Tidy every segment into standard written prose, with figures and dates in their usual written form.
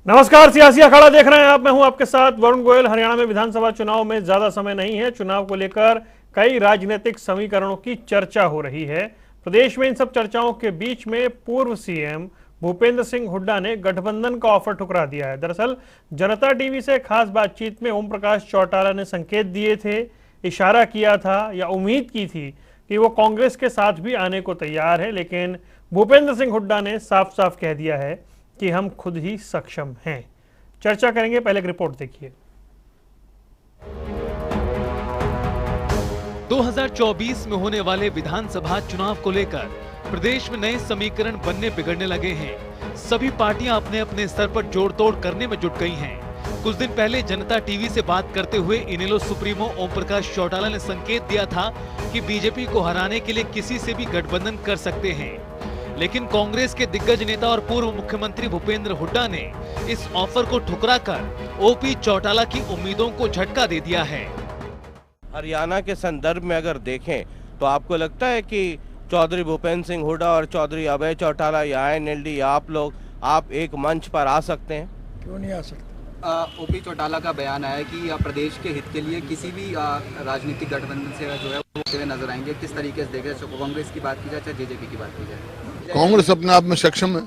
नमस्कार, सियासी अखाड़ा देख रहे हैं आप। मैं हूं आपके साथ वरुण गोयल। हरियाणा में विधानसभा चुनाव में ज्यादा समय नहीं है। चुनाव को लेकर कई राजनीतिक समीकरणों की चर्चा हो रही है। प्रदेश में इन सब चर्चाओं के बीच में पूर्व सीएम भूपेंद्र सिंह हुड्डा ने गठबंधन का ऑफर ठुकरा दिया है। दरअसल जनता टीवी से खास बातचीत में ओम प्रकाश चौटाला ने संकेत दिए थे, इशारा किया था या उम्मीद की थी कि वो कांग्रेस के साथ भी आने को तैयार है, लेकिन भूपेंद्र सिंह हुड्डा ने साफ साफ कह दिया है कि हम खुद ही सक्षम हैं। चर्चा करेंगे, पहले एक रिपोर्ट देखिए। 2024 में होने वाले विधानसभा चुनाव को लेकर प्रदेश में नए समीकरण बनने बिगड़ने लगे हैं। सभी पार्टियां अपने अपने स्तर पर जोड़ तोड़ करने में जुट गई हैं। कुछ दिन पहले जनता टीवी से बात करते हुए इनेलो सुप्रीमो ओम प्रकाश चौटाला ने संकेत दिया था कि बीजेपी को हराने के लिए किसी से भी गठबंधन कर सकते हैं, लेकिन कांग्रेस के दिग्गज नेता और पूर्व मुख्यमंत्री भूपेंद्र हुड्डा ने इस ऑफर को ठुकराकर ओपी चौटाला की उम्मीदों को झटका दे दिया है। हरियाणा के संदर्भ में अगर देखें तो आपको लगता है कि चौधरी भूपेंद्र सिंह हुड्डा और चौधरी अभय चौटाला या एनएलडी या आप एक मंच पर आ सकते हैं? क्यों नहीं आ सकते? ओपी चौटाला का बयान आया कि प्रदेश के हित के लिए किसी भी राजनीतिक गठबंधन से जो है वो होते हुए नजर आएंगे। किस तरीके से देख रहे हैं? कांग्रेस की बात की जाए चाहे जेजेपी की बात की जाए, कांग्रेस अपने आप में सक्षम है।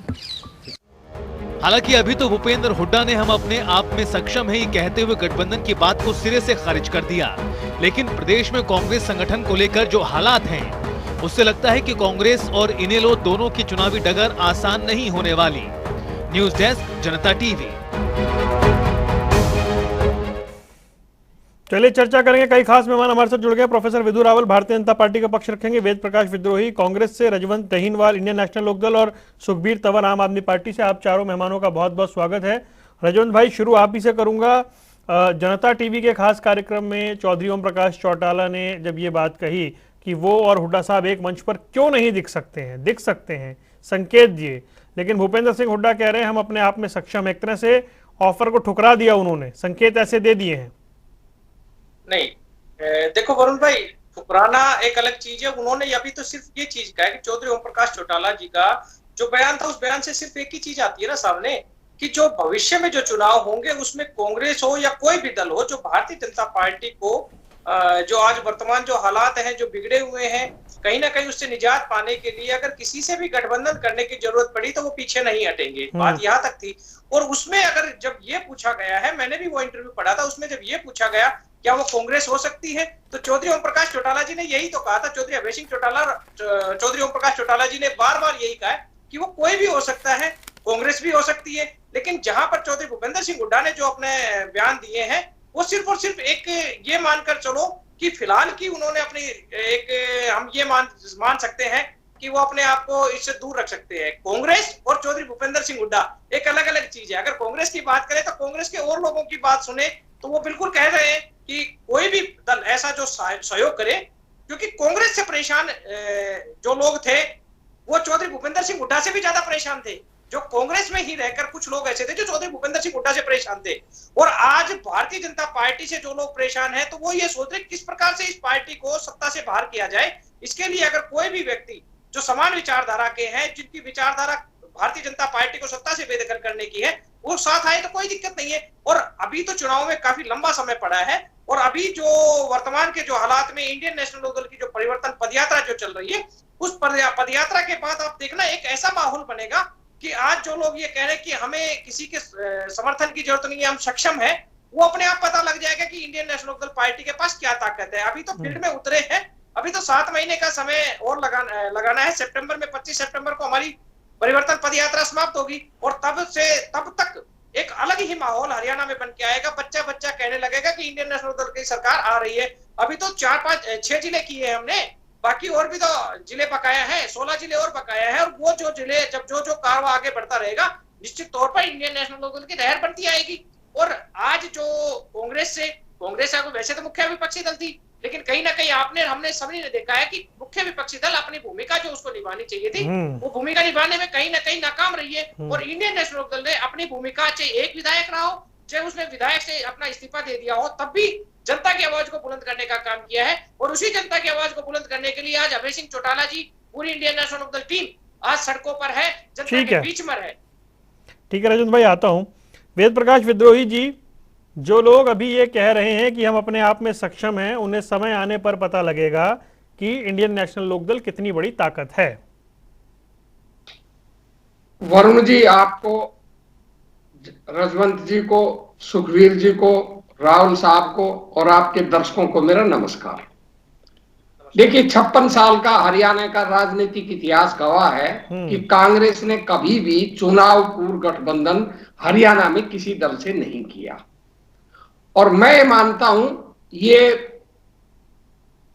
हालांकि अभी तो भूपेंद्र हुड्डा ने हम अपने आप में सक्षम है ये कहते हुए गठबंधन की बात को सिरे से खारिज कर दिया, लेकिन प्रदेश में कांग्रेस संगठन को लेकर जो हालात हैं उससे लगता है कि कांग्रेस और इनेलो दोनों की चुनावी डगर आसान नहीं होने वाली। न्यूज डेस्क, जनता टीवी। चलिए चर्चा करेंगे। कई खास मेहमान हमारे साथ जुड़ गए। प्रोफेसर विधु रावल भारतीय जनता पार्टी का पक्ष रखेंगे, वेद प्रकाश विद्रोही कांग्रेस से, रजवंत दहीनवाल इंडियन नेशनल लोकदल और सुखबीर तंवर आम आदमी पार्टी से। आप चारों मेहमानों का बहुत बहुत स्वागत है। रजवंत भाई, शुरू आप ही से करूंगा। जनता टीवी के खास कार्यक्रम में चौधरी ओम प्रकाश चौटाला ने जब ये बात कही कि वो और हुड्डा साहब एक मंच पर क्यों नहीं दिख सकते हैं, संकेत दिए, लेकिन भूपेंद्र सिंह हुड्डा कह रहे हैं हम अपने आप में सक्षम। एक तरह से ऑफर को ठुकरा दिया उन्होंने, संकेत ऐसे दे दिए हैं। नहीं, देखो वरुण भाई, ठुकराना एक अलग चीज है। उन्होंने अभी तो सिर्फ ये चीज कहा है कि चौधरी ओम प्रकाश चौटाला जी का जो बयान था उस बयान से सिर्फ एक ही चीज आती है ना सामने कि जो भविष्य में जो चुनाव होंगे उसमें कांग्रेस हो या कोई भी दल हो, जो भारतीय जनता पार्टी को जो आज वर्तमान जो हालात हैं, जो बिगड़े हुए हैं, कहीं ना कहीं उससे निजात पाने के लिए अगर किसी से भी गठबंधन करने की जरूरत पड़ी तो वो पीछे नहीं हटेंगे। बात यहाँ तक थी। और उसमें अगर जब ये पूछा गया है, मैंने भी वो इंटरव्यू पढ़ा था, उसमें जब ये पूछा गया क्या वो कांग्रेस हो सकती है, तो चौधरी ओम प्रकाश चौटाला जी ने यही तो कहा था। चौधरी अभय सिंह चौटाला, चौधरी ओम प्रकाश चौटाला जी ने बार बार यही कहा है कि वो कोई भी हो सकता है, कांग्रेस भी हो सकती है। लेकिन जहां पर चौधरी भूपेंद्र सिंह हुड्डा ने जो अपने बयान दिए हैं वो सिर्फ और सिर्फ एक ये मानकर चलो कि फिलहाल की उन्होंने अपनी एक हम ये मान सकते हैं कि वो अपने आप को इससे दूर रख सकते हैं। कांग्रेस और चौधरी भूपेंद्र सिंह हुड्डा एक अलग अलग चीज है। अगर कांग्रेस की बात करें तो कांग्रेस के और लोगों की बात सुने तो वो बिल्कुल कह रहे हैं कि कोई भी दल ऐसा जो सहयोग करे, क्योंकि कांग्रेस से परेशान जो लोग थे वो चौधरी भूपेंद्र सिंह हुड्डा से भी ज्यादा परेशान थे। जो कांग्रेस में ही रहकर कुछ लोग ऐसे थे जो चौधरी भूपेंद्र सिंह हुड्डा से परेशान थे, और आज भारतीय जनता पार्टी से जो लोग परेशान हैं तो वो ये सोच रहे किस प्रकार से इस पार्टी को सत्ता से बाहर किया जाए। इसके लिए अगर कोई भी व्यक्ति जो समान विचारधारा के हैं, जिनकी विचारधारा भारतीय जनता पार्टी को सत्ता से बेदखल करने की है, वो साथ आए तो कोई दिक्कत नहीं है। और अभी तो चुनाव में काफी लंबा समय पड़ा है, और अभी जो वर्तमान के जो हालात में इंडियन नेशनल लोकदल की जो परिवर्तन पदयात्रा जो चल रही है, उस पदयात्रा के बाद आप देखना एक ऐसा माहौल बनेगा कि आज जो लोग ये कह रहे हैं कि हमें किसी के समर्थन की जरूरत नहीं है, हम सक्षम है, वो अपने आप पता लग जाएगा कि इंडियन नेशनल लोकदल पार्टी के पास क्या ताकत है। अभी तो फील्ड में उतरे हैं, अभी तो 7 महीने का समय और लगाना है। सितंबर में 25 सितंबर को हमारी परिवर्तन पदयात्रा समाप्त होगी, और तब तक एक अलग ही माहौल हरियाणा में बन के आएगा। बच्चा बच्चा कहने लगेगा कि इंडियन नेशनल दल की सरकार आ रही है। अभी तो 4-5-6 जिले किए हमने, बाकी और भी तो जिले बकाया है, 16 जिले और बकाया है। और वो जो जिले जब जो कारवा आगे बढ़ता रहेगा, निश्चित तौर पर इंडियन नेशनल दल की लहर बनती आएगी। और आज जो कांग्रेस वैसे तो मुख्य विपक्षी दल थी, लेकिन कहीं ना कहीं हमने सभी ने देखा है कि मुख्य विपक्षी दल अपनी भूमिका जो उसको निभानी चाहिए थी वो भूमिका निभाने में कहीं ना कहीं नाकाम रही है। और इंडियन नेशनल दल ने अपनी भूमिका, चाहे एक विधायक रहा हो, चाहे उसने विधायक से अपना इस्तीफा दे दिया हो, तब भी जनता की आवाज को बुलंद करने का काम किया है। और उसी जनता की आवाज को बुलंद करने के लिए आज अभय सिंह चौटाला जी, पूरी इंडियन नेशनल लोकदल टीम आज सड़कों पर है, जनता के बीच में है। ठीक है रजत भाई, आता हूं वेद प्रकाश विद्रोही जी, जो लोग अभी ये कह रहे हैं कि हम अपने आप में सक्षम हैं, उन्हें समय आने पर पता लगेगा कि इंडियन नेशनल लोकदल कितनी बड़ी ताकत है। वरुण जी, आपको, रजवंत जी को, सुखवीर जी को, राहुल साहब को और आपके दर्शकों को मेरा नमस्कार। देखिए, 56 साल का हरियाणा का राजनीतिक इतिहास गवाह है कि कांग्रेस ने कभी भी चुनाव पूर्व गठबंधन हरियाणा में किसी दल से नहीं किया, और मैं मानता हूं ये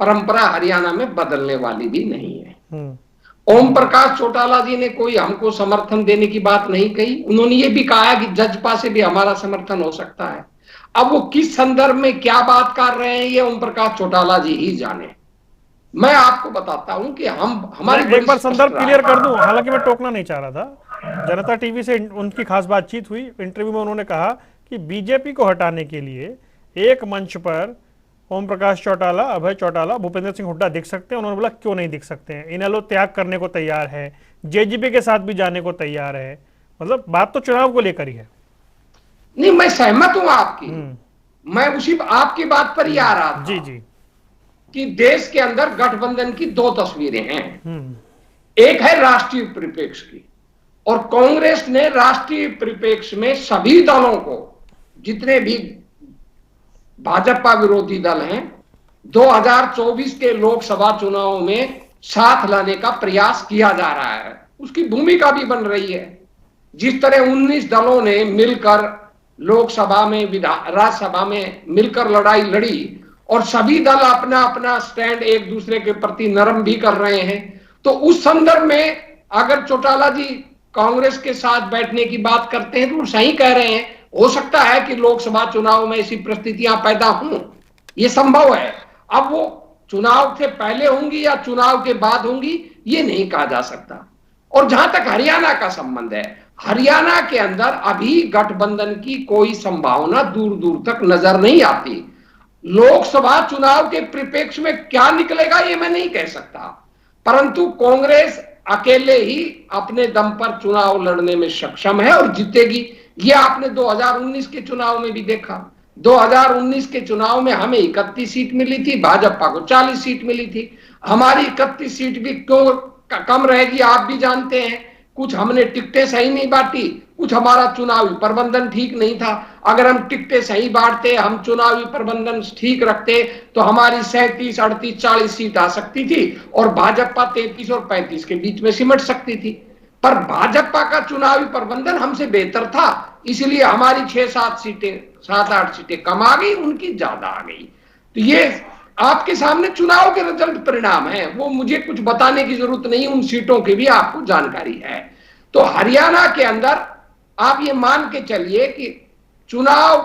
परंपरा हरियाणा में बदलने वाली भी नहीं है। ओम प्रकाश चौटाला जी ने कोई हमको समर्थन देने की बात नहीं कही। उन्होंने ये भी कहा कि जजपा से भी हमारा समर्थन हो सकता है। अब वो किस संदर्भ में क्या बात कर रहे हैं, ये ओम प्रकाश चौटाला जी ही जाने। मैं आपको बताता हूं कि हमारी एक बार संदर्भ क्लियर कर दूं, हालांकि मैं टोकना नहीं चाह रहा था। जनता टीवी से उनकी खास बातचीत हुई, इंटरव्यू में उन्होंने कहा कि बीजेपी को हटाने के लिए एक मंच पर ओम प्रकाश चौटाला, अभय चौटाला, भूपेंद्र सिंह हुड्डा दिख सकते हैं। उन्होंने बोला क्यों नहीं दिख सकते हैं, इनेलो त्याग करने को तैयार है, जेजेपी के साथ भी जाने को तैयार है। मतलब बात तो चुनाव को लेकर ही है। नहीं, मैं सहमत हूं आपकी। मैं उसी आपकी बात पर ही आ रहा था। जी जी, कि देश के अंदर गठबंधन की दो तस्वीरें हैं। एक है राष्ट्रीय परिप्रेक्ष्य की, और कांग्रेस ने राष्ट्रीय परिप्रेक्ष्य में सभी दलों को, जितने भी भाजपा विरोधी दल हैं, 2024 के लोकसभा चुनाव में साथ लाने का प्रयास किया जा रहा है। उसकी भूमिका भी बन रही है। जिस तरह 19 दलों ने मिलकर लोकसभा में, राज्यसभा में मिलकर लड़ाई लड़ी, और सभी दल अपना अपना स्टैंड एक दूसरे के प्रति नरम भी कर रहे हैं, तो उस संदर्भ में अगर चौटाला जी कांग्रेस के साथ बैठने की बात करते हैं तो वो सही कह रहे हैं। हो सकता है कि लोकसभा चुनाव में ऐसी परिस्थितियां पैदा हों, ये संभव है। अब वो चुनाव से पहले होंगी या चुनाव के बाद होंगी, ये नहीं कहा जा सकता। और जहां तक हरियाणा का संबंध है, हरियाणा के अंदर अभी गठबंधन की कोई संभावना दूर दूर तक नजर नहीं आती। लोकसभा चुनाव के परिप्रेक्ष्य में क्या निकलेगा ये मैं नहीं कह सकता, परंतु कांग्रेस अकेले ही अपने दम पर चुनाव लड़ने में सक्षम है और जीतेगी। ये आपने 2019 के चुनाव में भी देखा। 2019 के चुनाव में हमें 31 सीट मिली थी, भाजपा को 40 सीट मिली थी। हमारी 31 सीट भी क्यों कम रहेगी आप भी जानते हैं। कुछ हमने टिकटें सही नहीं बांटी, कुछ हमारा चुनावी प्रबंधन ठीक नहीं था। अगर हम टिकटें सही बांटते, हम चुनावी प्रबंधन ठीक रखते, तो हमारी 37, 38, 40 सीट आ सकती थी और भाजपा 33 और 35 के बीच में सिमट सकती थी। पर भाजपा का चुनावी प्रबंधन हमसे बेहतर था, इसलिए हमारी 6-7 सीटें, 7-8 सीटें कम आ गई, उनकी ज्यादा आ गई। तो ये आपके सामने चुनाव के रिजल्ट परिणाम है, वो मुझे कुछ बताने की जरूरत नहीं, उन सीटों की भी आपको जानकारी है। तो हरियाणा के अंदर आप ये मान के चलिए कि चुनाव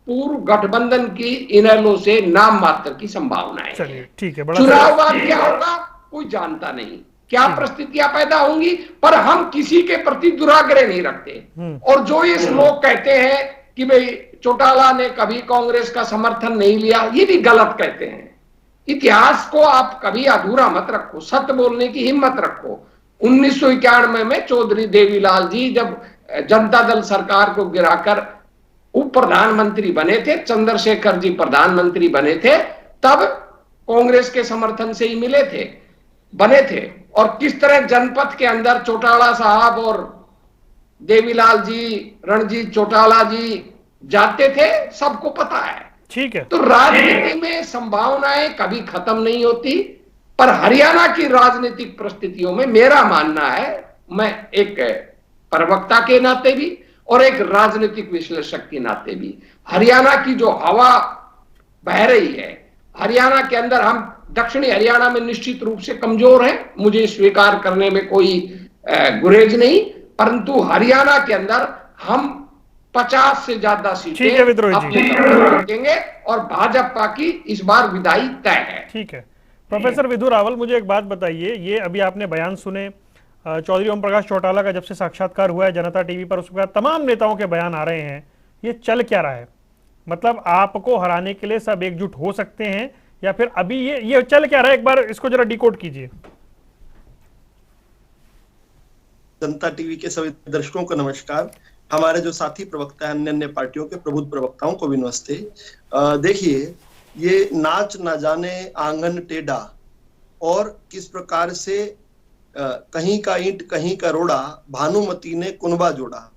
पूर्व गठबंधन की इनेलो से नाम मात्र की संभावना है। चलिए ठीक है, बड़ा चुनाव बाद क्या होगा कोई जानता नहीं, क्या परिस्थितियां पैदा होंगी, पर हम किसी के प्रति दुराग्रह नहीं रखते। और जो ये लोग कहते हैं कि भाई चौटाला ने कभी कांग्रेस का समर्थन नहीं लिया, ये भी गलत कहते हैं। इतिहास को आप कभी अधूरा मत रखो, सत्य बोलने की हिम्मत रखो। 1991 में चौधरी देवीलाल जी जब जनता दल सरकार को गिराकर उप प्रधानमंत्री बने थे, चंद्रशेखर जी प्रधानमंत्री बने थे, तब कांग्रेस के समर्थन से ही बने थे। और किस तरह जनपद के अंदर चौटाला साहब और देवीलाल जी, रणजीत चौटाला जी जाते थे, सबको पता है। ठीक है। तो राजनीति में संभावनाएं कभी खत्म नहीं होती, पर हरियाणा की राजनीतिक परिस्थितियों में मेरा मानना है, मैं एक प्रवक्ता के नाते भी और एक राजनीतिक विश्लेषक के नाते भी, हरियाणा की जो हवा बह रही है, हरियाणा के अंदर हम दक्षिणी हरियाणा में निश्चित रूप से कमजोर हैं, मुझे स्वीकार करने में कोई गुरेज नहीं, परंतु हरियाणा के अंदर हम 50 से ज्यादा सीटें रखेंगे और भाजपा की इस बार विदाई तय है। ठीक है। प्रोफेसर विधु रावल, मुझे एक बात बताइए, ये अभी आपने बयान सुने चौधरी ओम प्रकाश चौटाला का, जब से साक्षात्कार हुआ है जनता टीवी पर, उसके बाद तमाम नेताओं के बयान आ रहे हैं, ये चल क्या रहा है? मतलब आपको हराने के लिए सब एकजुट हो सकते हैं या फिर अभी ये चल क्या रहा है? एक बार इसको जरा डिकोड कीजिए। जनता टीवी के सभी दर्शकों को नमस्कार। हमारे जो साथी प्रवक्ता हैं अन्य अन्य पार्टियों के प्रबुद्ध प्रवक्ताओं को भी नमस्ते। देखिए, ये नाच ना जाने आंगन टेढ़ा और किस प्रकार से कहीं का ईंट कहीं का रोड़ा, भानुमती ने कुनबा जोड़ा,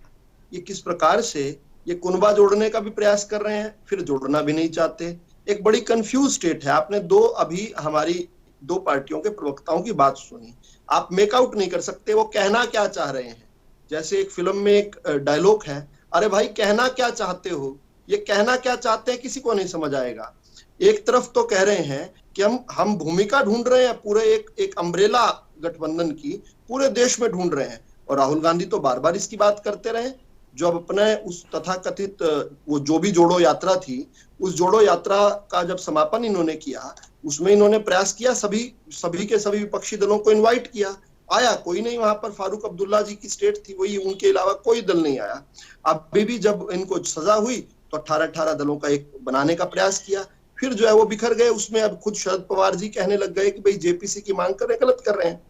ये किस प्रकार से ये कुनबा जोड़ने का भी प्रयास कर रहे हैं, फिर जोड़ना भी नहीं चाहते। एक बड़ी कंफ्यूज स्टेट है। आपने अभी हमारी दो पार्टियों के प्रवक्ताओं की बात सुनी, आप मेकआउट नहीं कर सकते वो कहना क्या चाह रहे हैं। जैसे एक फिल्म में एक डायलॉग है, अरे भाई कहना क्या चाहते हो, ये कहना क्या चाहते हैं किसी को नहीं समझ आएगा। एक तरफ तो कह रहे हैं कि हम भूमिका ढूंढ रहे हैं, पूरे एक अम्ब्रेला गठबंधन की पूरे देश में ढूंढ रहे हैं, और राहुल गांधी तो बार बार इसकी बात करते रहे। जो अब अपने उस तथाकथित वो जो भी जोड़ो यात्रा थी, उस जोड़ो यात्रा का जब समापन इन्होंने किया, उसमें इन्होंने प्रयास किया सभी के सभी विपक्षी दलों को इनवाइट किया, आया कोई नहीं। वहां पर फारूक अब्दुल्ला जी की स्टेट थी, वही, उनके अलावा कोई दल नहीं आया। अभी भी जब इनको सजा हुई तो 18 दलों का एक बनाने का प्रयास किया, फिर जो है वो बिखर गए। उसमें अब खुद शरद पवार जी कहने लग गए कि भाई जेपीसी की मांग कर रहे हैं, गलत कर रहे हैं।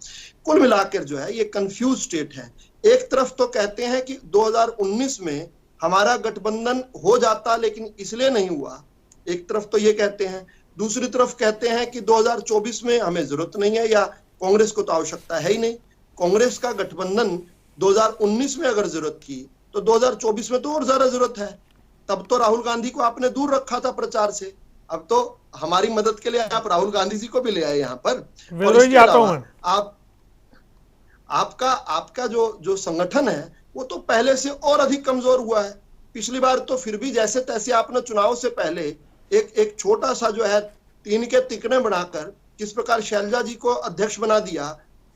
कुल मिलाकर जो है ये कंफ्यूज स्टेट है। एक तरफ तो कहते हैं कि 2019 में हमारा गठबंधन हो जाता, लेकिन इसलिए नहीं हुआ, एक तरफ तो ये कहते हैं। दूसरी तरफ कहते हैं कि 2024 में हमें जरूरत नहीं है, या कांग्रेस को तो आवश्यकता है ही नहीं। कांग्रेस का गठबंधन 2019 में अगर जरूरत थी तो 2024 में तो और ज्यादा जरूरत है। तब तो राहुल गांधी को आपने दूर रखा था प्रचार से, अब तो हमारी मदद के लिए आप राहुल गांधी जी को भी ले आए यहाँ पर। और इसके अलावा आपका जो संगठन है वो तो पहले से और अधिक कमजोर हुआ है। पिछली बार तो फिर भी जैसे तैसे आपने चुनाव से पहले एक छोटा सा जो है 3 के तिकड़े बनाकर किस प्रकार शैलजा जी को अध्यक्ष बना दिया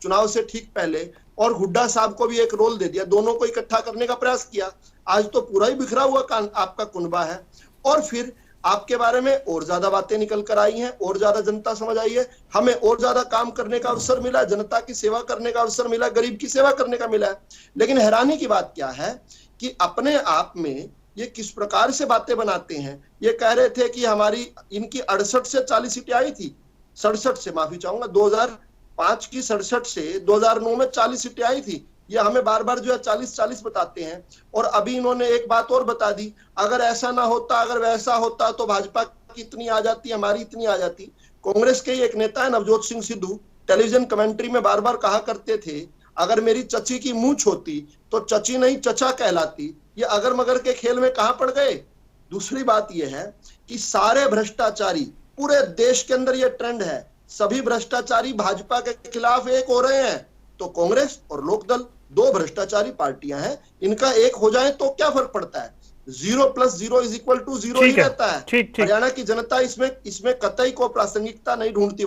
चुनाव से ठीक पहले, और हुड्डा साहब को भी एक रोल दे दिया, दोनों को इकट्ठा करने का प्रयास किया। आज तो पूरा ही बिखरा हुआ आपका कुनबा है। और फिर आपके बारे में और ज्यादा बातें निकल कर आई हैं, और ज्यादा जनता समझ आई है, हमें और ज्यादा काम करने का अवसर मिला, जनता की सेवा करने का अवसर मिला, गरीब की सेवा करने का मिला है। लेकिन हैरानी की बात क्या है कि अपने आप में ये किस प्रकार से बातें बनाते हैं। ये कह रहे थे कि इनकी 68 से 40 सीटें आई थी, 67 से, माफी चाहूंगा, 2005 की 67 से 2009 में 40 सीटें आई थी। ये हमें बार बार जो है 40-40 बताते हैं। और अभी इन्होंने एक बात और बता दी, अगर ऐसा ना होता, अगर वैसा होता तो भाजपा की इतनी आ जाती, हमारी इतनी आ जाती। कांग्रेस के एक नेता है नवजोत सिंह सिद्धू, टेलीविजन कमेंट्री में बार बार कहा करते थे, अगर मेरी चची की मूंछ होती तो चची नहीं चचा कहलाती। ये अगर मगर के खेल में कहां पड़ गए। दूसरी बात यह है कि सारे भ्रष्टाचारी पूरे देश के अंदर ये ट्रेंड है, सभी भ्रष्टाचारी भाजपा के खिलाफ एक हो रहे हैं। तो कांग्रेस और लोकदल दो भ्रष्टाचारी पार्टियां हैं, इनका एक हो जाए तो क्या फर्क पड़ता है। 0 + 0 = 0 ही रहता है। हरियाणा की जनता इसमें कतई को प्रासंगिकता नहीं ढूंढती।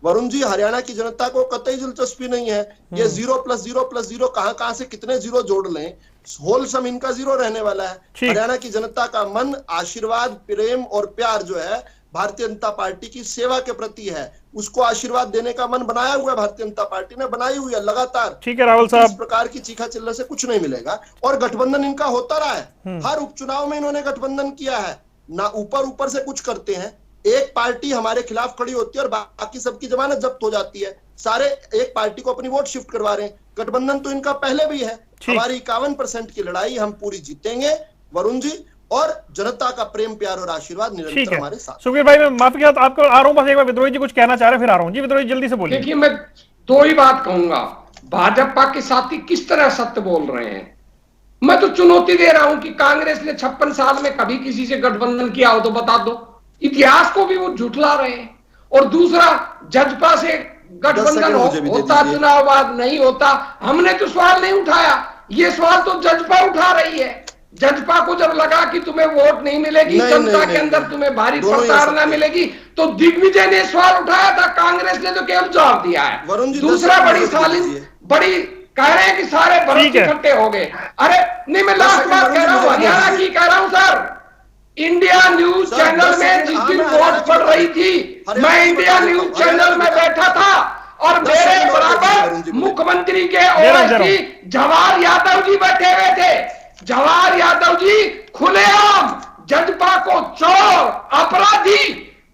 वरुण जी, हरियाणा की जनता को कतई दिलचस्पी नहीं है ये 0 + 0 + 0 कहां से कितने जीरो जोड़ लें, होल सम इनका 0 रहने वाला है। हरियाणा की जनता का मन आशीर्वाद, प्रेम और प्यार जो है भारतीय जनता पार्टी की सेवा के प्रति है, उसको आशीर्वाद देने का मन बनाया हुआ है, भारतीय जनता पार्टी ने बनाई हुई है लगातार। ठीक है राहुल साहब, इस प्रकार की चीखा चिल्ला से कुछ नहीं मिलेगा। और गठबंधन इनका होता रहा है, हर उपचुनाव में इन्होंने गठबंधन किया है ना। ऊपर से कुछ करते हैं, एक पार्टी हमारे खिलाफ खड़ी होती है और बाकी सबकी जमानत जब्त हो जाती है, सारे एक पार्टी को अपनी वोट शिफ्ट करवा रहे हैं। गठबंधन तो इनका पहले भी है। हमारी 51% की लड़ाई हम पूरी जीतेंगे वरुण जी, और जनता का प्रेम, प्यार और आशीर्वाद निरंतर हमारे साथ। सुखबीर भाई, मैं माफी चाहता हूं, आपको आ रहा हूं, बस एक बार विद्रोही जी कुछ कहना चाह रहे, फिर आ रहा हूं जी। विद्रोही जल्दी से बोलिए। देखिए, मैं 2 ही बात कहूंगा। भाजपा के साथी किस तरह सत्य बोल रहे हैं, मैं तो चुनौती दे रहा हूं कि कांग्रेस ने 56 साल में कभी किसी से गठबंधन किया हो तो बता दो। इतिहास को भी वो झुठला रहे हैं। और दूसरा, जजपा से गठबंधन होता चुनाव बाद नहीं होता, हमने तो सवाल नहीं उठाया। ये सवाल तो जजपा उठा रही है। जजपा को जब लगा कि तुम्हें वोट नहीं मिलेगी, जनता के अंदर तुम्हें भारी प्रताड़ना मिलेगी, तो दिग्विजय ने सवाल उठाया था, कांग्रेस ने तो केवल जवाब दिया है। दूसरा, बड़ी कह रहे हैं कि सारे भरोसे इकट्ठे हो गए। अरे नहीं, मैं लास्ट बात कह रहा हूं, हरियाणा की कह रहा हूं सर। इंडिया न्यूज चैनल में जिस दिन वोट पड़ रही थी, मैं इंडिया न्यूज चैनल में बैठा था और मेरे बराबर मुख्यमंत्री के ओवैसी जवाहर यादव जी बैठे हुए थे। जवाहर यादव जी खुलेआम जजपा को चोर, अपराधी,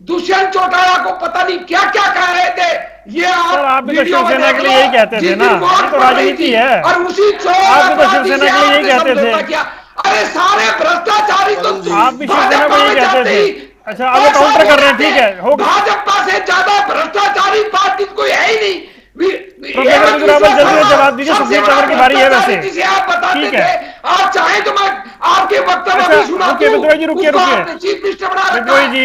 दुष्यंत चौटाला को पता नहीं क्या क्या कह रहे थे। ये आप आप भी तो शिवसेना के लिए यही कहते थे ना, ये तो राजनीति है। और उसी आप भी तो शिवसेना के लिए यही कहते थे। अरे सारे भ्रष्टाचारी तो आप भी शिवसेना को यही कहते थे। अच्छा, अब वो काउंटर कर रहे हैं, ठीक है, हो गया। भाजपा से ज्यादा भ्रष्टाचारी पार्टी कोई है ही नहीं। प्रोफेसर विजय जल्दी से जवाब दीजिए, सुखबीर तंवर की बारी है वैसे, ठीक है। आप चाहे तो मैं आपके वक्तव्य भी सुना दूं। विद्रोही जी रुकिए, चीफ मिनिस्टर बना रखा विद्रोही है। जी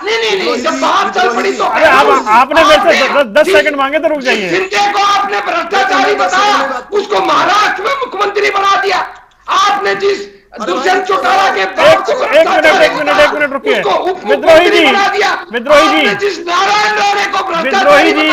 नहीं, जब बात चल पड़ी तो अरे आपने मेरे से 10 सेकंड मांगे तो रुक जाइए। शिंदे को आपने भ्रष्टाचारी बताया, उसको महाराष्ट्र में मुख्यमंत्री बना दिया। आपने जिस दुष्यंत चौटाला के एक मिनट रुकिए। विद्रोही जी जिस नारायण राणे को विद्रोही जी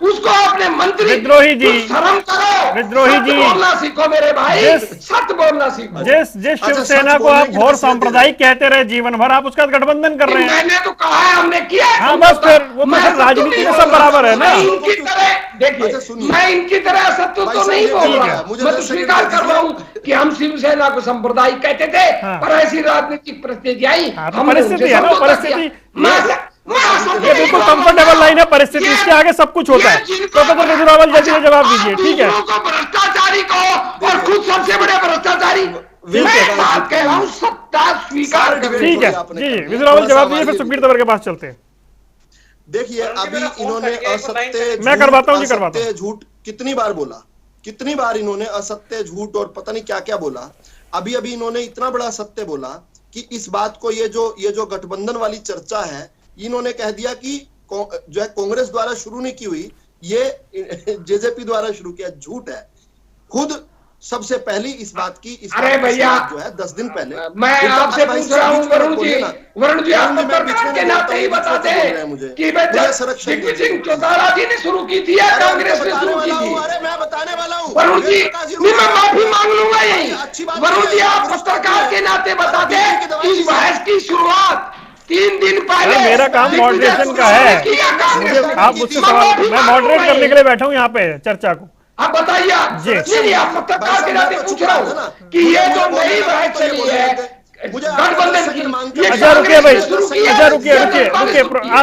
उसको आपने मंत्री। विद्रोही जी शर्म करो, विद्रोही जी बोलना सीखो मेरे भाई, सत्य बोलना सीखो। जिस शिवसेना को आप घोर सांप्रदायिक कहते रहे जीवन भर, आप उसका गठबंधन कर रहे हैं। मैंने तो कहा है, हमने किया। हाँ बस फिर वो तो सब राजनीति में सब बराबर है ना। इनकी तरह देखिए, मैं इनकी तरह सत्य तो नहीं बोल रहा, मैं तो स्वीकार कर रहा हूँ कि हम शिवसेना को सांप्रदायिक कहते थे, पर ऐसी राजनीतिक परिस्थिति आई। परिस्थिति है ना, परिस्थिति ये बिल्कुल कंफर्टेबल लाइन है। परिस्थिति, इसके आगे सब कुछ होता है। प्रोफेसर केजरीवाल जल्दी से जवाब दीजिए, ठीक है। भ्रष्टाचारी को और खुद सबसे बड़े भ्रष्टाचारी, मैं बात कह रहा हूँ, सत्ता स्वीकार कर। ठीक है जी, केजरीवाल जवाब दीजिए, फिर सुखबीर तंवर के पास चलते हैं। देखिए, अभी इन्होंने असत्य, मैं करवाता हूँ जी, करवाता हूँ। झूठ कितनी बार बोला, कितनी बार इन्होंने असत्य, झूठ और पता नहीं क्या क्या बोला। अभी इन्होंने इतना बड़ा सत्य बोला कि इस बात को, ये जो गठबंधन वाली चर्चा है, इन्होंने कह दिया कि जो है कांग्रेस द्वारा शुरू नहीं की हुई, ये जेजेपी द्वारा शुरू किया। झूठ है। खुद सबसे पहली इस बात की, अरे भैया जो है 10 दिन पहले मैं आपसे पूछ रहा हूँ, वरुण जी आप पत्रकार के नाते ही बताते कि दिग्विजय सिंह चौटाला जी ने शुरू की थी या कांग्रेस ने शुरू की थी? अरे मैं बताने वाला हूँ वरुण जी, मैं माफी मांग लूंगा यही। वरुण जी आप पत्रकार के नाते बताते इस बहस की शुरुआत 3 दिन पहले। मेरा काम मॉडरेशन का है, आप मुझसे सवाल, मैं मॉडरेट करने के लिए बैठा हूँ यहाँ पे चर्चा को। आप बताइए। नहीं, आप पत्रकार के नाते पूछ रहा हूँ कि ये जो नई बहस चली है गठबंधन की। अच्छा रुकिए भाई, अच्छा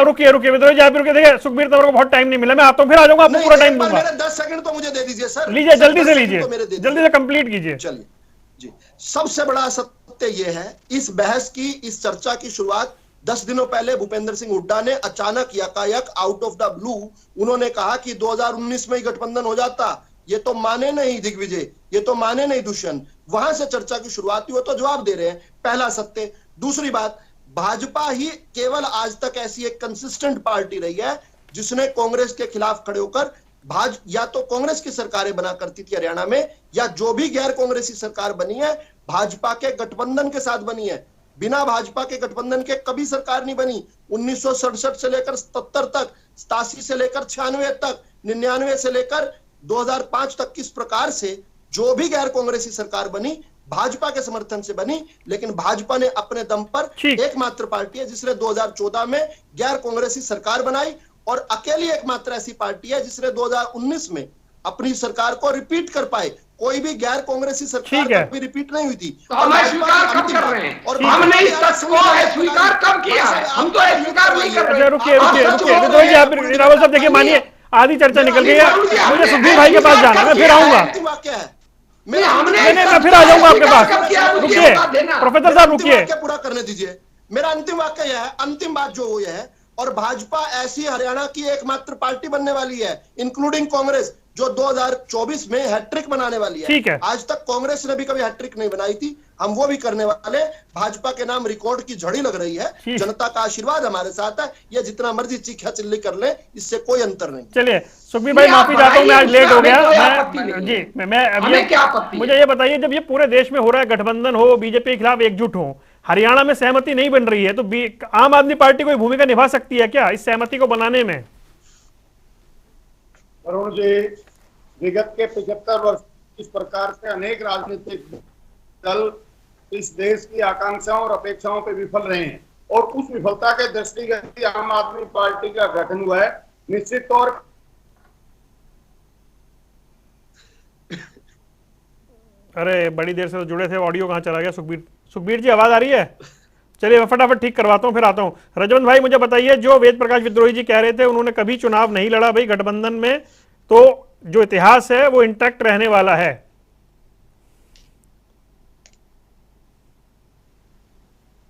रुकिए विद्रोही जी, आप रुकिए। देखिए सुखबीर तंवर को बहुत टाइम नहीं मिला, मैं आता हूँ, फिर आ जाऊंगा, आपको पूरा टाइम दूंगा। 10 सेकंड तो मुझे दे दीजिए सर। लीजिए, जल्दी से लीजिए, जल्दी से कंप्लीट कीजिए। चलिए जी, सबसे बड़ा सत्य यह है, इस बहस की, इस चर्चा की शुरुआत 10 दिनों पहले भूपेंद्र सिंह हुड्डा ने अचानक, यकायक, आउट ऑफ द ब्लू उन्होंने कहा कि 2019 में ही गठबंधन हो जाता। ये तो माने नहीं दिग्विजय, ये तो माने नहीं दुष्यंत। वहां से चर्चा की शुरुआत हुई, तो जवाब दे रहे हैं। पहला सत्य। दूसरी बात, भाजपा ही केवल आज तक ऐसी एक कंसिस्टेंट पार्टी रही है जिसने कांग्रेस के खिलाफ खड़े होकर या तो कांग्रेस की सरकारें बना करती थी हरियाणा में, या जो भी गैर कांग्रेसी सरकार बनी है भाजपा के गठबंधन के साथ बनी है। बिना भाजपा के गठबंधन के कभी सरकार नहीं बनी। 1967 से लेकर 77 तक, 87 से लेकर 96 तक, 99 से लेकर 2005 तक, किस प्रकार से जो भी गैर कांग्रेसी सरकार बनी भाजपा के समर्थन से बनी। लेकिन भाजपा ने अपने दम पर एकमात्र पार्टी है जिसने 2014 में गैर कांग्रेसी सरकार बनाई, और अकेली एकमात्र ऐसी पार्टी है जिसने 2019 में अपनी सरकार को रिपीट कर पाए। कोई भी गैर कांग्रेसी सरकार कभी रिपीट नहीं हुई थी। और स्वीकार कब कर रहे हैं, और हमने इस तथ्य को स्वीकार कब किया है? हम तो स्वीकार नहीं कर रहे। रुकिए विद्रोही जी, आप रावल साहब देखिए, मानिए आधी चर्चा निकल गई है, मुझे सुखबीर भाई के पास जाना है, मैं फिर आऊंगा। मैं फिर आ जाऊंगा आपके पास। रुकिए प्रोफेसर साहब, रुकिए, पूरा करने दीजिए। मेरा अंतिम वाक्य यह है, अंतिम बात जो यह है, और भाजपा ऐसी हरियाणा की एकमात्र पार्टी बनने वाली है, इंक्लूडिंग कांग्रेस, जो 2024 में हैट्रिक बनाने वाली है। ठीक है। आज तक कांग्रेस ने भी कभी हैट्रिक नहीं बनाई थी, हम वो भी करने वाले। भाजपा के नाम रिकॉर्ड की झड़ी लग रही है, जनता का आशीर्वाद हमारे साथ है। ये जितना मर्जी चीखा चिल्ली कर ले, इससे कोई अंतर नहीं। चलिए सुखबीर भाई, माफी चाहता हूँ, मैं आज लेट हो गया। मुझे ये बताइए, जब ये पूरे देश में हो रहा है, गठबंधन हो, बीजेपी के खिलाफ एकजुट हो, हरियाणा में सहमति नहीं बन रही है, तो आम आदमी पार्टी कोई भूमिका निभा सकती है क्या इस सहमति को बनाने में? वरुण जी, विगत के 75 वर्ष इस प्रकार से अनेक राजनीतिक दल इस देश की आकांक्षाओं और अपेक्षाओं पे विफल रहे हैं, और उस विफलता के दृष्टिगत आम आदमी पार्टी का गठन हुआ है। निश्चित तौर अरे बड़ी देर से तो जुड़े थे, ऑडियो कहाँ चला गया? सुखबीर जी आवाज आ रही है? चलिए मैं फटाफट ठीक करवाता हूं, फिर आता हूं। रजवंत भाई मुझे बताइए, जो वेद प्रकाश विद्रोही जी कह रहे थे उन्होंने कभी चुनाव नहीं लड़ा भाई गठबंधन में, तो जो इतिहास है वो इंटैक्ट रहने वाला है।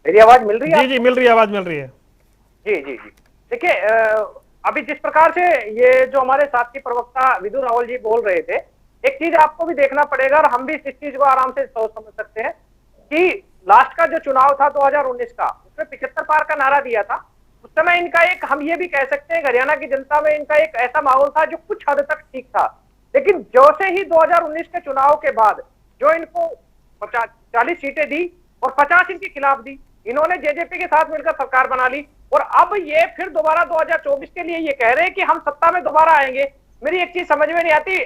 मेरी आवाज मिल रही है? जी जी मिल रही है, आवाज मिल रही है। जी जी जी देखिए, अभी जिस प्रकार से ये जो हमारे साथी प्रवक्ता विदु रावल जी बोल रहे थे, एक चीज आपको भी देखना पड़ेगा और हम भी इस चीज को आराम से सोच समझ सकते हैं कि लास्ट का जो चुनाव था 2019 का, उसमें 75 पार का नारा दिया था। उस समय इनका एक, हम ये भी कह सकते हैं हरियाणा की जनता में इनका एक ऐसा माहौल था जो कुछ हद तक ठीक था। लेकिन जैसे ही 2019 के चुनाव के बाद जो इनको 40 सीटें दी और 50 इनके खिलाफ दी, इन्होंने जेजेपी के साथ मिलकर सरकार बना ली और अब ये फिर दोबारा 2024 के लिए ये कह रहे हैं कि हम सत्ता में दोबारा आएंगे। मेरी एक चीज समझ में नहीं आती,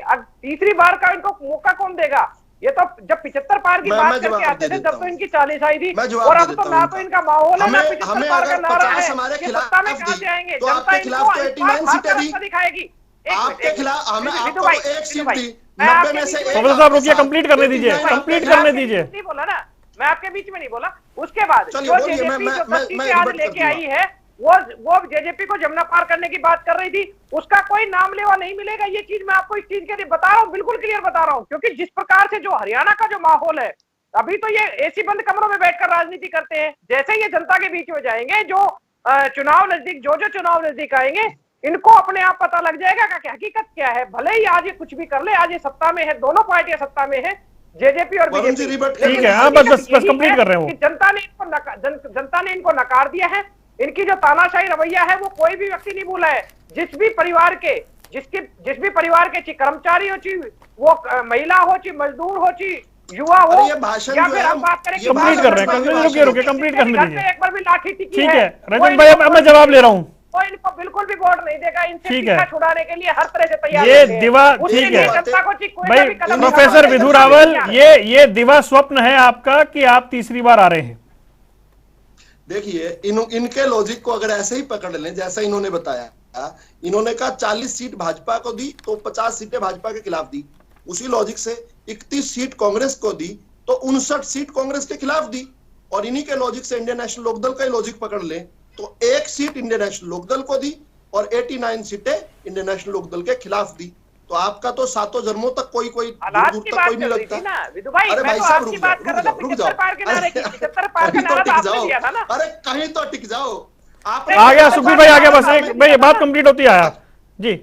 तीसरी बार का इनको मौका कौन देगा? ये तो जब 75 पार की बात करके आते थे तब तो इनकी 40 आई थी, और अब तो ना तो इनका माहौल है ना 75 पार का नारा है। ये सत्ता में कहां से आएंगे? जनता इनको दिखाएगी। आपके खिलाफ हमें आपको एक सीट दी, 90 में से प्रोफेसर साहब रुकिए, कंप्लीट करने दीजिए, कंप्लीट करने दीजिए। नहीं बोला ना, मैं आपके बीच में नहीं बोला। उसके बाद जो जेजेपी जो 10 सीटें आज लेके आई है, वो जेजेपी को जमुना पार करने की बात कर रही थी, उसका कोई नाम लेवा नहीं मिलेगा। ये चीज मैं आपको इस चीज के लिए बता रहा हूँ, बिल्कुल क्लियर बता रहा हूँ, क्योंकि जिस प्रकार से जो हरियाणा का जो माहौल है, अभी तो ये एसी बंद कमरों में बैठकर राजनीति करते हैं। जैसे ये जनता के बीच में जाएंगे, जो चुनाव नजदीक, जो चुनाव नजदीक आएंगे, इनको अपने आप पता लग जाएगा कि हकीकत क्या है। भले ही आज ये कुछ भी कर ले, आज ये सत्ता में है, दोनों पार्टियां सत्ता में है, जेजेपी और बीजेपी। ठीक है, हाँ बस कंप्लीट कर रहे हो। जनता ने इनको नकार दिया है। इनकी जो तानाशाही रवैया है वो कोई भी व्यक्ति नहीं भूला है। जिस भी परिवार के कर्मचारी हो, ची वो महिला हो, ची मजदूर हो, ची युवा हो, या फिर हम बात करें कंप्लीट कर रहे हैं, रुकिए कंप्लीट करने दीजिए। एक बार भी लाठी टिकी ठीक है रजत भाई, अब मैं जवाब ले रहा हूँ। वो इनको बिल्कुल भी वोट नहीं देगा, इनसे पीछा छुड़ाने के लिए हर तरह से तैयार ये दिवा, ठीक है भाई प्रोफेसर विधु रावल, ये दिवा स्वप्न है आपका कि आप तीसरी बार आ रहे हैं। देखिए इनके लॉजिक को अगर ऐसे ही पकड़ लें जैसा इन्होंने बताया, इन्होंने कहा 40 सीट भाजपा को दी तो 50 सीटें भाजपा के खिलाफ दी। उसी लॉजिक से 31 सीट कांग्रेस को दी तो 59 सीट कांग्रेस के खिलाफ दी। और इन्हीं के लॉजिक से इंडियन नेशनल लोकदल का लॉजिक पकड़ लें तो 1 सीट इंडियन नेशनल लोकदल को दी और 89 सीटें इंडियन नेशनल लोकदल के खिलाफ दी। तो आपका तो सातों जन्मों तक कोई दूर तक कोई नहीं लगता। अरे भाई साहब रुक जाओ, अरे कहीं तो टिक जाओ। आप आ गया सुखबीर भाई, आ गया, बस एक भाई बात कंप्लीट होती है जी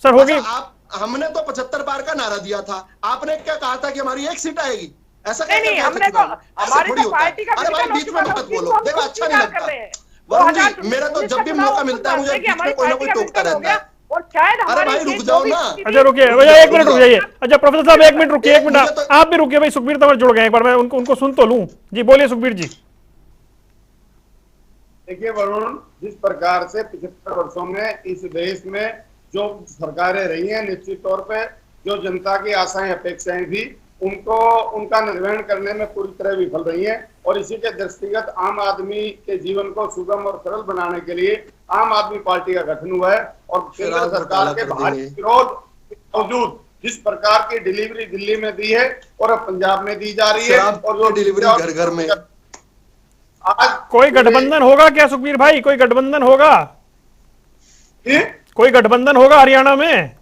सर, होगी। आप हमने तो 75 पार का नारा दिया था, आपने क्या कहा था कि हमारी 1 सीट आएगी? ऐसा नहीं, हमने तो हमारी तो पार्टी का, अरे भाई बीच में मत बोलो, देखो अच्छा नहीं लगता। मेरा तो जब भी मौका मिलता है मुझे बीच में कोई ना कोई टोकता रहता है। और शायद अरे भाई रुक जाओ ना। अच्छा रुकिए भैया, 1 मिनट रुक जाइए। अच्छा प्रोफेसर साहब 1 मिनट रुकिए, 1 मिनट आप भी रुकिए भाई। सुखबीर तंवर जुड़ गए, एक बार मैं उनको सुन तो लूं। जी बोलिए सुखबीर जी। देखिए वरुण, जिस प्रकार से 75 वर्षों में इस देश में जो सरकारें रही हैं, निश्चित तौर पे जो जनता की आशाएं अपेक्षाएं थी उनको उनका निर्वहन करने में पूरी तरह विफल रही हैं। और इसी के दृष्टिगत आम आदमी के जीवन को सुगम और सरल बनाने के लिए आम आदमी पार्टी का गठन हुआ है। और केंद्र सरकार के भारी विरोध के बावजूद जिस प्रकार की डिलीवरी दिल्ली में दी है और अब पंजाब में दी जा रही है, और जो डिलीवरी घर घर में, आज कोई गठबंधन होगा क्या सुखबीर भाई? कोई गठबंधन होगा? कोई गठबंधन होगा हरियाणा में?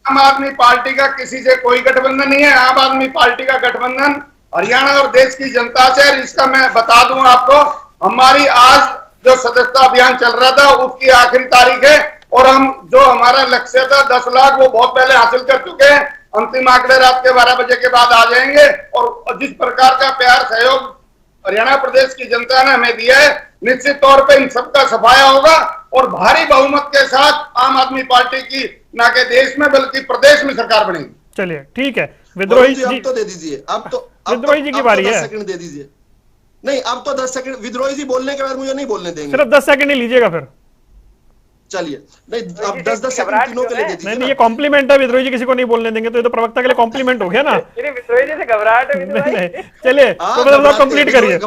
आम आदमी पार्टी का किसी से कोई गठबंधन नहीं है। आम आदमी पार्टी का गठबंधन हरियाणा और देश की जनता से। इसका मैं बता दूं आपको, हमारी आज जो सदस्यता अभियान चल रहा था उसकी आखिरी तारीख है, और हम जो हमारा लक्ष्य था 10 लाख वो बहुत पहले हासिल कर चुके हैं। अंतिम आंकड़े रात के 12 बजे के बाद आ जाएंगे। और जिस प्रकार का प्यार सहयोग हरियाणा प्रदेश की जनता ने हमें दिया है, निश्चित तौर पे इन सबका सफाया होगा और भारी बहुमत के साथ आम आदमी पार्टी की न के देश में बल्कि प्रदेश में सरकार बनेगी। चलिए ठीक है विद्रोही जी, अब तो दे दीजिए, अब तो विद्रोही जी की बारी है। 10 सेकंड दे दीजिए। नहीं अब तो 10 सेकंड, विद्रोही जी बोलने के बाद मुझे नहीं बोलने देंगे। सिर्फ 10 सेकंड ही लीजिएगा फिर। चलिए नहीं अब 10-10 सेकंड तीनों के लिए दे दीजिए। नहीं ये कॉम्प्लीमेंट है, विद्रोही जी किसी को नहीं बोलने देंगे तो ये तो प्रवक्ता के लिए कॉम्प्लीमेंट हो गया ना। विद्रोही जी से घबराहट है। चलिए कंप्लीट करिए।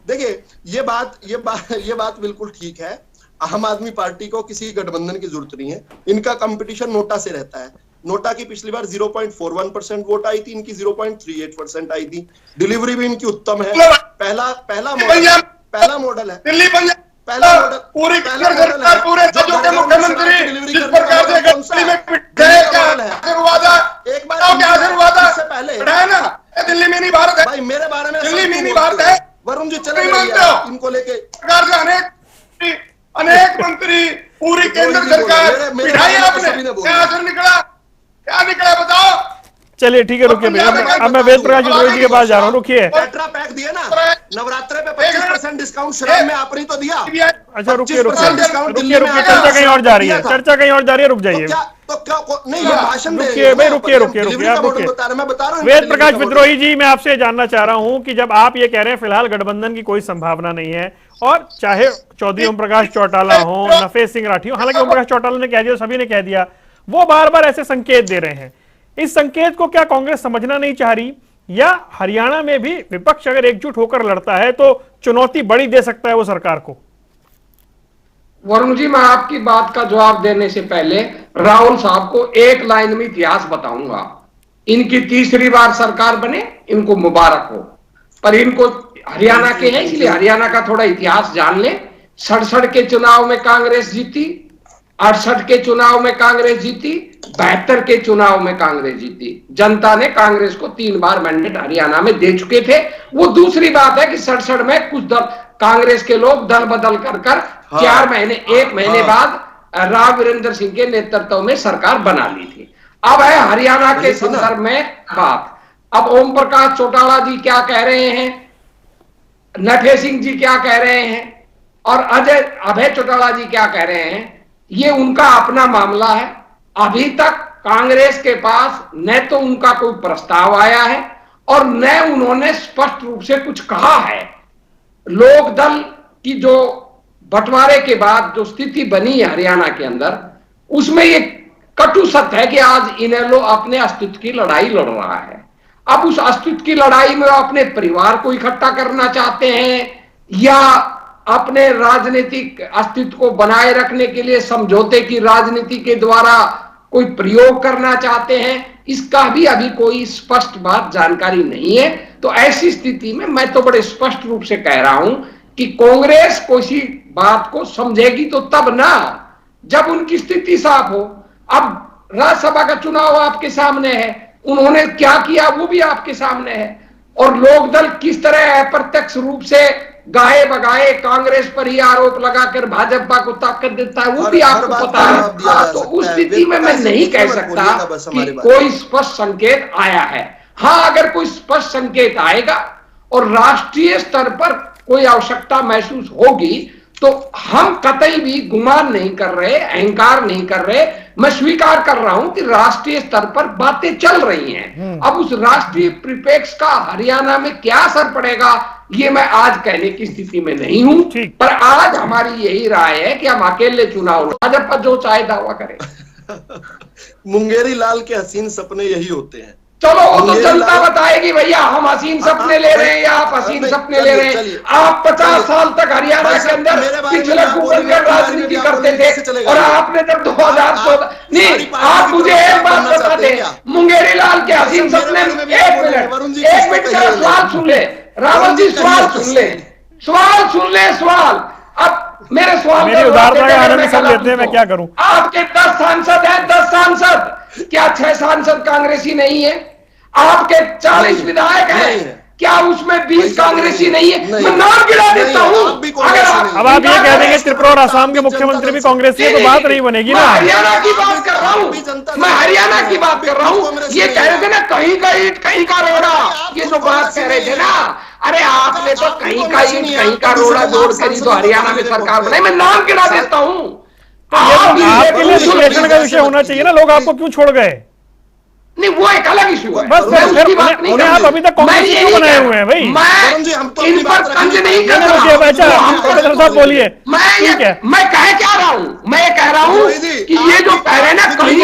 देखिए ये बात बिल्कुल ठीक है। आम आदमी पार्टी को किसी गठबंधन की जरूरत नहीं है। इनका कंपटीशन नोटा से रहता है। नोटा की पिछली बार 0.41% वोट आई थी, इनकी 0.38% आई थी। डिलीवरी भी इनकी उत्तम है। पहला मॉडल है दिल्ली पंजाब पहला मॉडल पूरी सरकार पूरे राज्यों के मुख्यमंत्री जिस प्रकार से गली में गए क्या हुआ था एक बार क्या हुआ था इससे पहले है ना दिल्ली में नहीं भारत है भाई मेरे बारे में दिल्ली में नहीं भारत है वरुण जी चले नहीं मानते हो इनको लेके सरकार से अनेक मंत्री पूरी केंद्र सरकार बिठाई आपने क्या असर निकला बताओ। चलिए ठीक है, रुकिए भैया, अब मैं वेद प्रकाश विद्रोही जी के पास जा रहा हूँ, रुकिए। टेट्रा पैक दिया ना नवरात्रे पे 25% डिस्काउंट शराब में आपने तो दिया। अच्छा रुकिए चर्चा कहीं और जा रही है, रुक जाइए। तो क्या नहीं ये भाषण रुकिए भाई, रुकिए आप रुकिए। मैं बता रहा हूँ वेद प्रकाश विद्रोही जी, मैं आपसे जानना चाह रहा हूँ कि जब आप ये कह रहे हैं फिलहाल गठबंधन की कोई संभावना नहीं है, और चाहे चौधरी ओम प्रकाश चौटाला हो, नफेस सिंह राठी हो, हालांकि ओम प्रकाश चौटाला ने कह दिया, सभी ने कह दिया, वो बार बार ऐसे संकेत दे रहे हैं, इस संकेत को क्या कांग्रेस समझना नहीं चाह रही, या हरियाणा में भी विपक्ष अगर एकजुट होकर लड़ता है तो चुनौती बड़ी दे सकता है वो सरकार को? वरुण जी, मैं आपकी बात का जवाब देने से पहले राहुल साहब को एक लाइन में इतिहास बताऊंगा। इनकी तीसरी बार सरकार बने, इनको मुबारक हो, पर इनको हरियाणा के हैं इसलिए हरियाणा का थोड़ा इतिहास जान ले। 67 के चुनाव में कांग्रेस जीती, 68 के चुनाव में कांग्रेस जीती, 72 के चुनाव में कांग्रेस जीती। जनता ने कांग्रेस को 3 बार मैंडेट हरियाणा में दे चुके थे। वो दूसरी बात है कि 67 में कुछ दल कांग्रेस के लोग दल बदल कर 4 महीने 1 महीने बाद राव वीरेंद्र सिंह के नेतृत्व में सरकार बना ली थी। अब है हरियाणा के संदर्भ में बात। अब ओम प्रकाश चौटाला जी क्या कह रहे हैं, नफे सिंह जी क्या कह रहे हैं, और अभय चौटाला जी क्या कह रहे हैं, ये उनका अपना मामला है। अभी तक कांग्रेस के पास न तो उनका कोई प्रस्ताव आया है और न उन्होंने स्पष्ट रूप से कुछ कहा है। लोकदल की जो बंटवारे के बाद जो स्थिति बनी है हरियाणा के अंदर, उसमें ये कटु सत्य है कि आज इनेलो अपने अस्तित्व की लड़ाई लड़ रहा है। अब उस अस्तित्व की लड़ाई में वो अपने परिवार को इकट्ठा करना चाहते हैं या अपने राजनीतिक अस्तित्व को बनाए रखने के लिए समझौते की राजनीति के द्वारा कोई प्रयोग करना चाहते हैं, इसका भी अभी कोई स्पष्ट बात जानकारी नहीं है। तो ऐसी स्थिति में मैं तो बड़े स्पष्ट रूप से कह रहा हूं कि कांग्रेस किसी बात को समझेगी तो तब ना जब उनकी स्थिति साफ हो। अब राज्यसभा का चुनाव आपके सामने है, उन्होंने क्या किया वो भी आपके सामने है, और लोकदल किस तरह अप्रत्यक्ष रूप से गाए बगाए कांग्रेस पर ही आरोप लगाकर भाजपा को ताकत देता है वो भी आपको पता है। तो उस स्थिति में मैं नहीं कह सकता कि कोई स्पष्ट संकेत आया है। हाँ, अगर कोई स्पष्ट संकेत आएगा और राष्ट्रीय स्तर पर कोई आवश्यकता महसूस होगी तो हम कतई भी गुमान नहीं कर रहे, अहंकार नहीं कर रहे। मैं स्वीकार कर रहा हूं कि राष्ट्रीय स्तर पर बातें चल रही हैं। अब उस राष्ट्रीय परिप्रेक्ष्य का हरियाणा में क्या असर पड़ेगा ये मैं आज कहने की स्थिति में नहीं हूं, पर आज हमारी यही राय है कि हम अकेले चुनाव भाजपा जो चाहे दावा करे। मुंगेरी लाल के हसीन सपने यही होते हैं। चलो वो तो जनता बताएगी भैया, हम हसीन सपने ले रहे हैं या आप हसीन सपने ले रहे हैं। आप 50 साल तक हरियाणा के अंदर पिछले कुकर राजनीति करते थे और आपने जब 2014 नहीं, आप मुझे एक बात बता दें, मुंगेरी लाल के हसीन सपने, एक मिनट का सवाल सुन ले रावल जी, सवाल सुन ले। अब मेरे सवाल मेरी उदारता का आनंद सब लेते हैं, मैं क्या करूं? आपके 10 सांसद हैं, 10 सांसद, क्या 6 सांसद कांग्रेसी नहीं है? आपके 40 विधायक हैं, क्या उसमें 20 कांग्रेसी नहीं है? मैं नाम गिरा देता हूं। अब आप ये कह देंगे त्रिपुरा और असम के मुख्यमंत्री भी कांग्रेसी है तो बात नहीं बनेगी ना। हरियाणा की बात कर रहा हूं, मैं हरियाणा की बात कर रहा हूं। ये कह रहे थे ना कहीं का ईंट कहीं का रोड़ा, ये जो बात कह रहे थे ना, अरे आपने तो कहीं का ईंट कहीं का रोड़ा जोड़ कर तो हरियाणा में सरकार बनाई। मैं नाम गिरा देता हूं। आपके लिए विश्लेषण का विषय होना चाहिए ना, लोग आपको क्यों छोड़ गए? नहीं, वो एक अलग इशू है, बस उसकी बात नहीं। आप अभी तक कांग्रेस क्यों बनाए हुए हैं भाई? मैं इन पर तंज नहीं कर रहा हूं, बोलिए। मैं कह क्या रहा हूं, मैं कह रहा हूं कि ये जो कह रहे हैं ना कहीं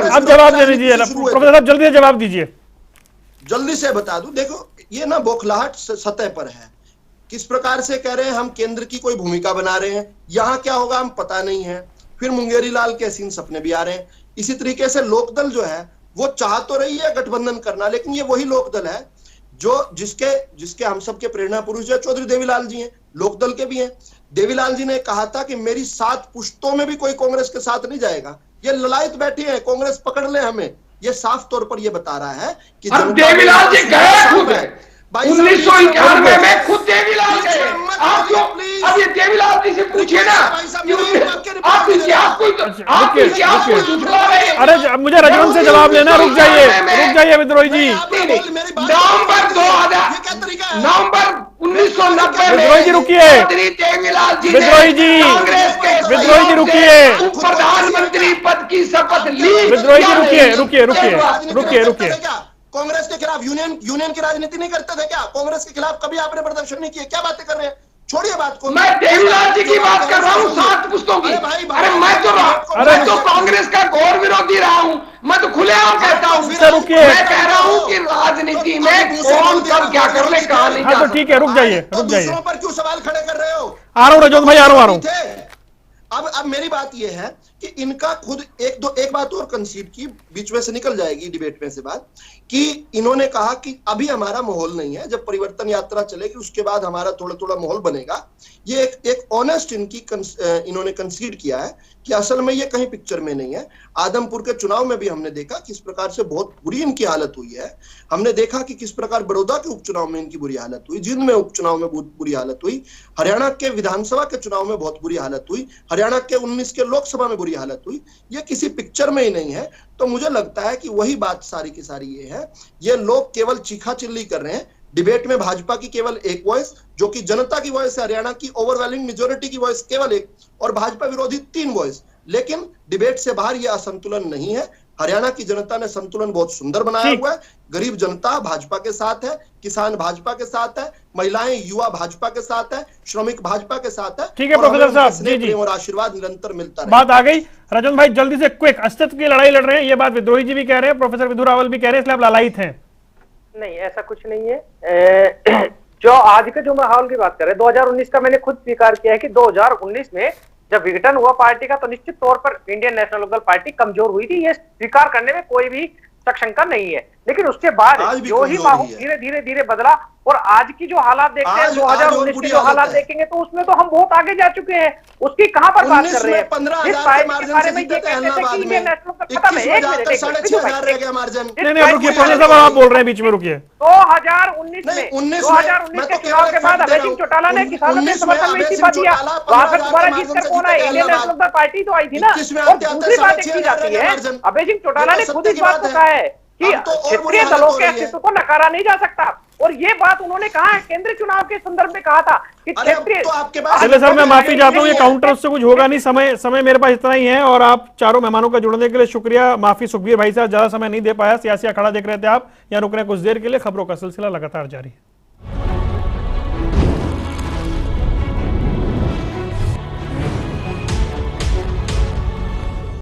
आप जवाब दे दीजिए प्रोफेसर साहब, जल्दी से जवाब दीजिए। जल्दी से बता दूं, देखो ये ना बौखलाहट सतह पर है। किस प्रकार से कह रहे हैं हम केंद्र की कोई भूमिका बना रहे हैं, यहां क्या होगा हम पता नहीं है। फिर मुंगेरी लाल के हसीन सपने भी आ रहे हैं। इसी तरीके से लोकदल जो है वो चाह तो रही है गठबंधन करना, लेकिन ये वही लोकदल है जो जिसके हम सबके प्रेरणा पुरुष जो चौधरी देवीलाल जी हैं, लोकदल के भी हैं। देवीलाल जी ने कहा था कि मेरी 7 पुश्तों में भी कोई कांग्रेस के साथ नहीं जाएगा। ये ललायत बैठी है, कांग्रेस पकड़ ले हमें, ये साफ तौर पर ये बता रहा है कि देवीलाल जी गए खुद है 1991 में, खुद देवीलाल गए। आप क्यों अब ये देवीलाल जी से पूछिए ना, आप इतिहास को झुठला रहे हैं। अरे मुझे रजवन से जवाब लेना, रुक जाइए विद्रोही जी। नवंबर 2000 नवंबर 1990 में विद्रोही जी रुकिए, देवीलाल जी विद्रोही जी, कांग्रेस के विद्रोही जी रुकिए, प्रधानमंत्री पद की शपथ ली। विद्रोही जी रुकिए। कांग्रेस के खिलाफ यूनियन की राजनीति नहीं करते थे क्या? कांग्रेस के खिलाफ कभी आपने प्रदर्शन नहीं किया? क्या बातें कर रहे हैं? छोड़िए बात को। मैं देवीलाल जी की बात कर रहा हूँ, 7 पुस्तकों की। अरे मैं तो कांग्रेस का घोर विरोधी रहा हूँ, मैं तो खुलेआम कहता हूँ। मैं कह रहा हूँ कि राजनीति में कौन कब क्या कर ले, कहा नहीं। हाँ तो ठीक है, रुक जाइए। दूसरों पर क्यों सवाल खड़े कर रहे हो? आ रहा हूँ रजवन भाई, आ रहा हूँ। अब मेरी बात यह है कि इनका खुद एक बात और कंसीड की, बीच में से निकल जाएगी डिबेट में से बात, कि इन्होंने कहा कि अभी हमारा माहौल नहीं है, जब परिवर्तन यात्रा चलेगी उसके बाद हमारा थोड़ा थोड़ा माहौल बनेगा। ये एक ऑनेस्ट इन्होंने कंसीड किया है कि असल में ये कहीं पिक्चर में नहीं है। आदमपुर के चुनाव में भी हमने देखा किस प्रकार से बहुत बुरी इनकी हालत हुई है। हमने देखा कि किस प्रकार बड़ौदा के उपचुनाव में इनकी बुरी हालत हुई, जींद में उपचुनाव में बहुत बुरी हालत हुई, हरियाणा के विधानसभा के चुनाव में बहुत बुरी हालत हुई, हरियाणा के 19 के लोकसभा में बुरी हालत हुई। ये किसी पिक्चर में ही नहीं है। तो मुझे लगता है कि वही बात सारी की सारी ये है, ये लोग केवल चीखा चिल्ली कर रहे हैं। डिबेट में भाजपा की केवल एक वॉइस, जो कि जनता की वॉइस है, हरियाणा की ओवरवेलिंग मेजोरिटी की वॉइस केवल एक, और भाजपा विरोधी 3 वॉइस। लेकिन डिबेट से बाहर यह असंतुलन नहीं है। हरियाणा की जनता ने संतुलन बहुत सुंदर बनाया हुआ है। गरीब जनता भाजपा के साथ है, किसान भाजपा के साथ है, महिलाएं युवा भाजपा के साथ है, श्रमिक भाजपा के साथ है। ठीक है प्रोफेसर साहब, जी और आशीर्वाद निरंतर मिलता है। बात आ गई। रजवन भाई जल्दी से क्विक, अस्तित्व की लड़ाई लड़ रहे हैं, ये बात विद्रोही जी भी कह रहे हैं, प्रोफेसर विधु रावल भी कह रहे हैं, इसलिए आप लालायित हैं? नहीं, ऐसा कुछ नहीं है। जो आज के जो माहौल की बात कर रहे हैं, 2019 का मैंने खुद स्वीकार किया है कि 2019 में जब विघटन हुआ पार्टी का, तो निश्चित तौर पर इंडियन नेशनल लोकदल पार्टी कमजोर हुई थी, ये स्वीकार करने में कोई भी शंका नहीं है। लेकिन उसके बाद जो ही माहौल धीरे धीरे बदला, और आज की जो हालात देखते हैं, 2019 के जो हालात देखेंगे तो उसमें तो हम बहुत आगे जा चुके हैं। उसकी कहां पर बात कर रहे हैं? जिस पार्टी के बारे में ये कहते थे कि इंडियन नेशनल खत्म है, 1 मिनट, आप बोल रहे हैं बीच में, रुकिए। 2019 में 2019 के चुनाव के बाद अभय सिंह चौटाला ने किसानों के समर्थन में इस्तीफा दिया, वहां पर दोबारा जीतकर कौन आई? इंडियन नेशनल पार्टी तो आई थी ना। और दूसरी बात एक की जाती है, अभय सिंह चौटाला ने खुद इस बात को कहा है कि क्षेत्रीय दलों के अस्तित्व को नकारा नहीं जा सकता, और ये बात उन्होंने कहा है, केंद्रीय चुनाव के संदर्भ में कहा था कि क्षेत्रीय। चलिए सर, मैं माफी चाहता हूँ, ये काउंटर उससे कुछ होगा नहीं, समय मेरे पास इतना ही है, और आप चारों मेहमानों का जुड़ने के लिए शुक्रिया। माफी सुखबीर भाई साहब, ज्यादा समय नहीं दे पाया, सियासी अखाड़ा देख रहे थे आप, यहाँ रुक रहे हैं कुछ देर के लिए। खबरों का सिलसिला लगातार जारी है।